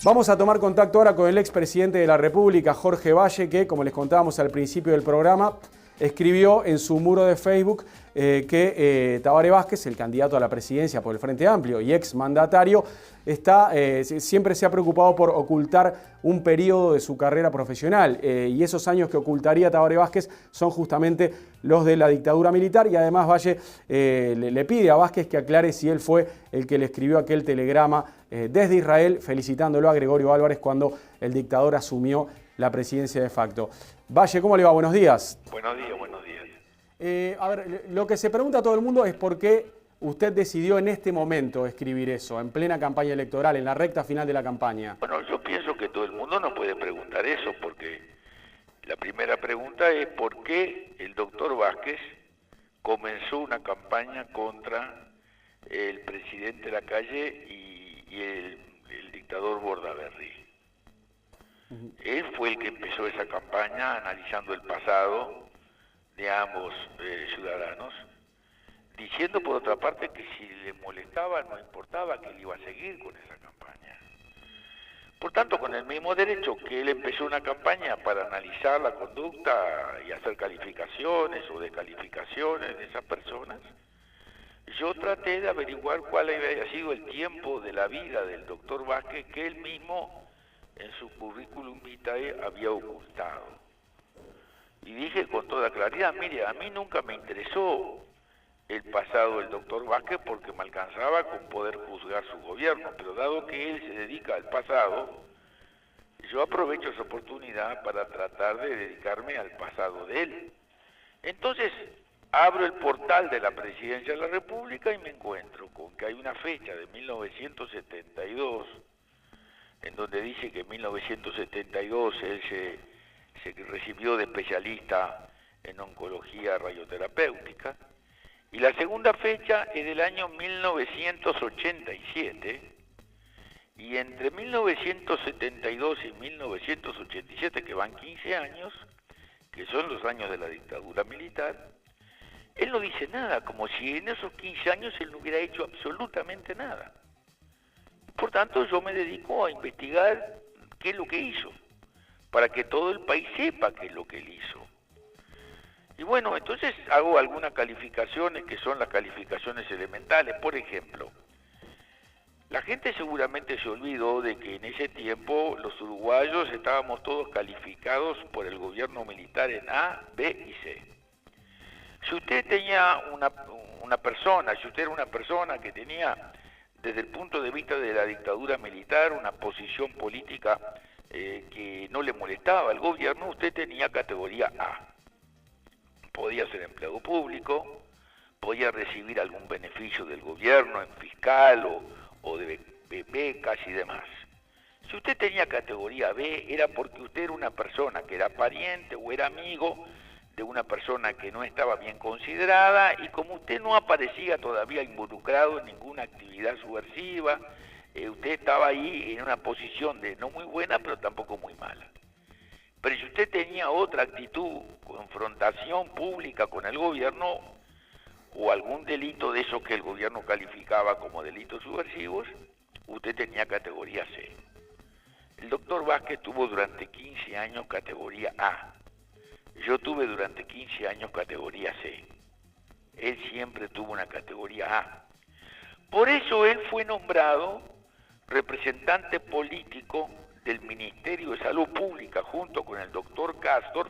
Vamos a tomar contacto ahora con el expresidente de la República, Jorge Valle, que, como les contábamos al principio del programa, escribió en su muro de Facebook que Tabaré Vázquez, el candidato a la presidencia por el Frente Amplio y ex mandatario, siempre se ha preocupado por ocultar un periodo de su carrera profesional y esos años que ocultaría Tabaré Vázquez son justamente los de la dictadura militar, y además Valle le pide a Vázquez que aclare si él fue el que le escribió aquel telegrama desde Israel felicitándolo a Gregorio Álvarez cuando el dictador asumió la presidencia de facto. Valle, ¿cómo le va? Buenos días. Buenos días, buenos días. A ver, lo que se pregunta a todo el mundo es por qué usted decidió en este momento escribir eso, en plena campaña electoral, en la recta final de la campaña. Bueno, yo pienso que todo el mundo no puede preguntar eso, porque la primera pregunta es por qué el doctor Vázquez comenzó una campaña contra el presidente Lacalle y el dictador Bordaberry. Él fue el que empezó esa campaña analizando el pasado de ambos ciudadanos, diciendo por otra parte que si le molestaba no importaba, que él iba a seguir con esa campaña. Por tanto, con el mismo derecho que él empezó una campaña para analizar la conducta y hacer calificaciones o descalificaciones de esas personas, yo traté de averiguar cuál había sido el tiempo de la vida del doctor Vázquez que él mismo en su currículum vitae había ocultado. Y dije con toda claridad, mire, a mí nunca me interesó el pasado del doctor Vázquez porque me alcanzaba con poder juzgar su gobierno, pero dado que él se dedica al pasado, yo aprovecho esa oportunidad para tratar de dedicarme al pasado de él. Entonces, abro el portal de la Presidencia de la República y me encuentro con que hay una fecha de 1972, en donde dice que en 1972 él se recibió de especialista en oncología radioterapéutica, y la segunda fecha es del año 1987, y entre 1972 y 1987, que van 15 años, que son los años de la dictadura militar, él no dice nada, como si en esos 15 años él no hubiera hecho absolutamente nada. Por tanto, yo me dedico a investigar qué es lo que hizo, para que todo el país sepa qué es lo que él hizo. Y bueno, entonces hago algunas calificaciones que son las calificaciones elementales. Por ejemplo, la gente seguramente se olvidó de que en ese tiempo los uruguayos estábamos todos calificados por el gobierno militar en A, B y C. Si usted tenía una persona, si usted era una persona que tenía desde el punto de vista de la dictadura militar una posición política que no le molestaba al gobierno, usted tenía categoría A. Podía ser empleado público, podía recibir algún beneficio del gobierno en fiscal o de becas y demás. Si usted tenía categoría B, era porque usted era una persona que era pariente o era amigo de una persona que no estaba bien considerada, y como usted no aparecía todavía involucrado en ninguna actividad subversiva, usted estaba ahí en una posición de no muy buena, pero tampoco muy mala. Pero si usted tenía otra actitud, confrontación pública con el gobierno, o algún delito de esos que el gobierno calificaba como delitos subversivos, usted tenía categoría C. El doctor Vázquez tuvo durante 15 años categoría A. Yo tuve durante 15 años categoría C. Él siempre tuvo una categoría A. Por eso él fue nombrado representante político del Ministerio de Salud Pública junto con el doctor Castor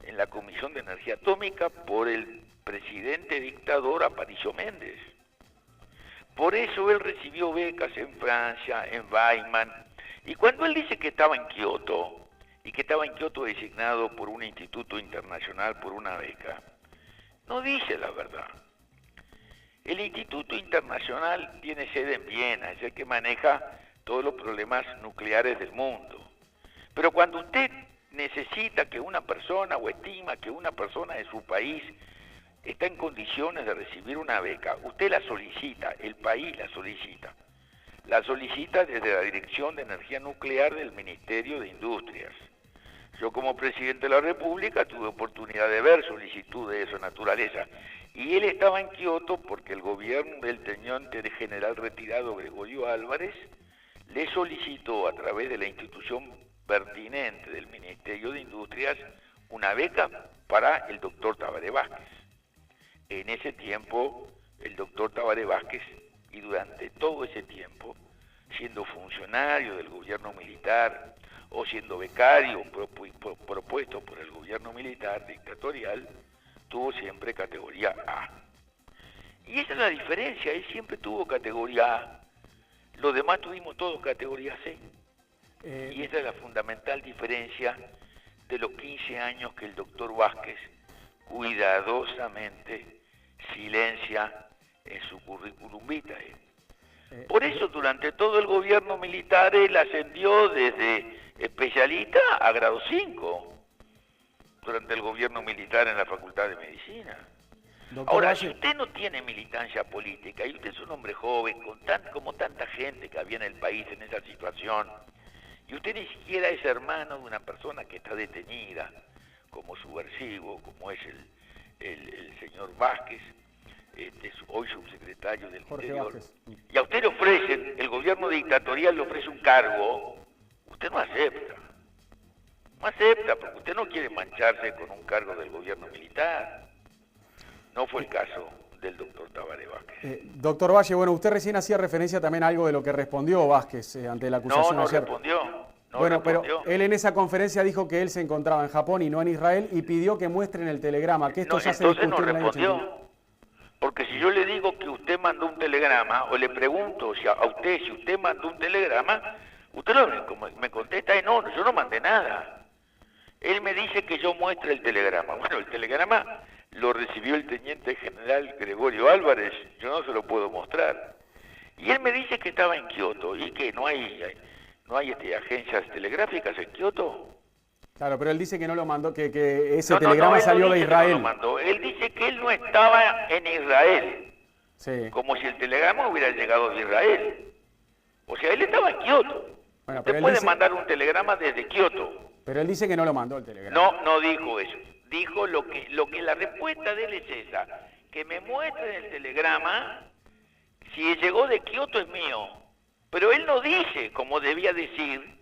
en la Comisión de Energía Atómica por el presidente dictador Aparicio Méndez. Por eso él recibió becas en Francia, en Weimar, y cuando él dice que estaba en Kioto, y que estaba en Kioto designado por un instituto internacional por una beca, no dice la verdad. El Instituto Internacional tiene sede en Viena, es el que maneja todos los problemas nucleares del mundo. Pero cuando usted necesita que una persona o estima que una persona de su país está en condiciones de recibir una beca, usted la solicita, el país la solicita. La solicita desde la Dirección de Energía Nuclear del Ministerio de Industrias. Yo como presidente de la República tuve oportunidad de ver solicitudes de esa naturaleza. Y él estaba en Kioto porque el gobierno del teniente general retirado Gregorio Álvarez le solicitó a través de la institución pertinente del Ministerio de Industrias una beca para el doctor Tabaré Vázquez. En ese tiempo, el doctor Tabaré Vázquez, y durante todo ese tiempo, siendo funcionario del gobierno militar o siendo becario propuesto por el gobierno militar dictatorial, tuvo siempre categoría A. Y esa es la diferencia, él siempre tuvo categoría A, los demás tuvimos todos categoría C. Y esa es la fundamental diferencia de los 15 años que el doctor Vázquez cuidadosamente silencia en su currículum vitae. Por eso durante todo el gobierno militar él ascendió desde especialista a grado 5, durante el gobierno militar en la Facultad de Medicina. Doctor Ahora, Valle, si usted no tiene militancia política y usted es un hombre joven, como tanta gente que había en el país en esa situación, y usted ni siquiera es hermano de una persona que está detenida como subversivo, como es el señor Vázquez, hoy subsecretario del Interior, y a usted le ofrecen, el gobierno dictatorial le ofrece un cargo, usted no acepta. No acepta porque usted no quiere mancharse con un cargo del gobierno militar. No fue el caso del doctor Tabaré Vázquez. Doctor Valle, bueno, usted recién hacía referencia también a algo de lo que respondió Vázquez ante la acusación no ayer. Respondió. Bueno, respondió. Pero él en esa conferencia dijo que él se encontraba en Japón y no en Israel y pidió que muestren el telegrama, que esto ya se discutió en el año 81. Porque si yo le digo que usted mandó un telegrama, o le pregunto a usted si usted mandó un telegrama, usted me contesta, no, yo no mandé nada. Él me dice que yo muestre el telegrama. Bueno, el telegrama lo recibió el teniente general Gregorio Álvarez, yo no se lo puedo mostrar. Y él me dice que estaba en Kioto, y que no hay agencias telegráficas en Kioto. Claro, pero él dice que no lo mandó, que ese telegrama salió de Israel. No lo mandó. Él dice que él no estaba en Israel. Sí. Como si el telegrama hubiera llegado de Israel. O sea, él estaba en Kioto. Bueno, Usted puede mandar un telegrama desde Kioto. Pero él dice que no lo mandó el telegrama. No dijo eso. Dijo lo que la respuesta de él es esa. Que me muestren el telegrama. Si llegó de Kioto es mío. Pero él no dice, como debía decir,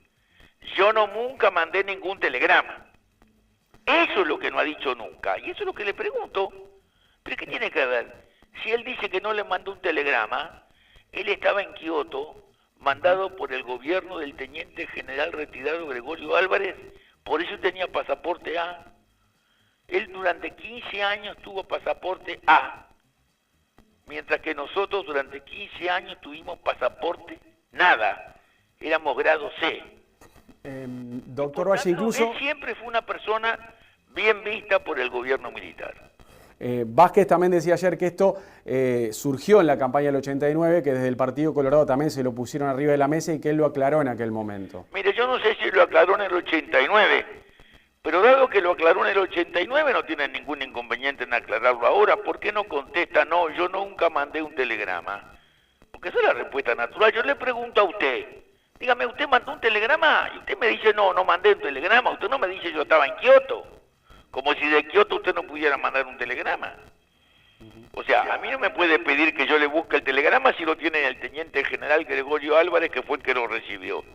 yo nunca mandé ningún telegrama. Eso es lo que no ha dicho nunca. Y eso es lo que le pregunto. ¿Pero qué tiene que ver? Si él dice que no le mandó un telegrama, él estaba en Kioto, mandado por el gobierno del teniente general retirado Gregorio Álvarez, por eso tenía pasaporte A. Él durante 15 años tuvo pasaporte A, mientras que nosotros durante 15 años tuvimos pasaporte nada. Éramos grado C. Doctor Valle, incluso... Él siempre fue una persona bien vista por el gobierno militar. Vázquez también decía ayer que esto surgió en la campaña del 89, que desde el Partido Colorado también se lo pusieron arriba de la mesa y que él lo aclaró en aquel momento. Mire, yo no sé si lo aclaró en el 89, pero dado que lo aclaró en el 89 no tiene ningún inconveniente en aclararlo ahora. ¿Por qué no contesta, no, yo nunca mandé un telegrama? Porque esa es la respuesta natural. Yo le pregunto a usted, dígame, ¿usted mandó un telegrama? Y usted me dice, no mandé un telegrama. Usted no me dice, yo estaba en Kioto. Como si de Kioto usted no pudiera mandar un telegrama. O sea, a mí no me puede pedir que yo le busque el telegrama si lo tiene el teniente general Gregorio Álvarez, que fue el que lo recibió.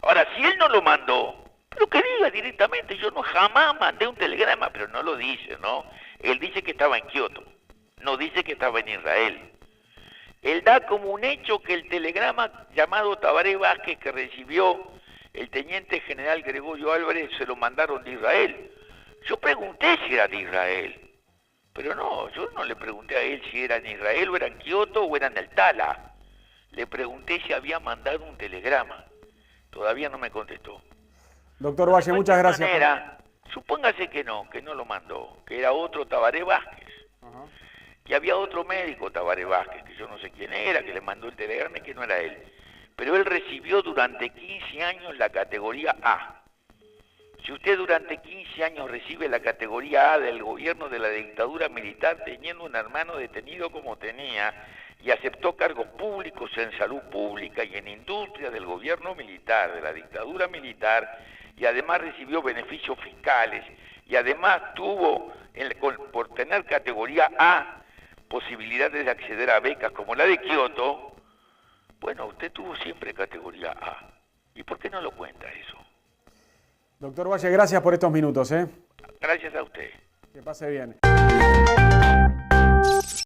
Ahora, si él no lo mandó, pero que diga directamente, yo jamás mandé un telegrama, pero no lo dice, ¿no? Él dice que estaba en Kioto, no dice que estaba en Israel. Él da como un hecho que el telegrama llamado Tabaré Vázquez que recibió el teniente general Gregorio Álvarez se lo mandaron de Israel. Yo pregunté si era de Israel, pero no, yo no le pregunté a él si era en Israel o era en Kioto o era en el Tala. Le pregunté si había mandado un telegrama. Todavía no me contestó. Doctor Valle, muchas gracias. Supóngase que no lo mandó, que era otro Tabaré Vázquez. Que había otro médico, Tabaré Vázquez, que yo no sé quién era, que le mandó el telegrama y que no era él. Pero él recibió durante 15 años la categoría A. Si usted durante 15 años recibe la categoría A del gobierno de la dictadura militar, teniendo un hermano detenido como tenía, y aceptó cargos públicos en salud pública y en industria del gobierno militar, de la dictadura militar, y además recibió beneficios fiscales, y además tuvo, por tener categoría A, posibilidades de acceder a becas como la de Kioto, Bueno, usted tuvo siempre categoría A. ¿Y por qué no lo cuenta eso? Doctor Valle, gracias por estos minutos. Gracias a usted. Que pase bien.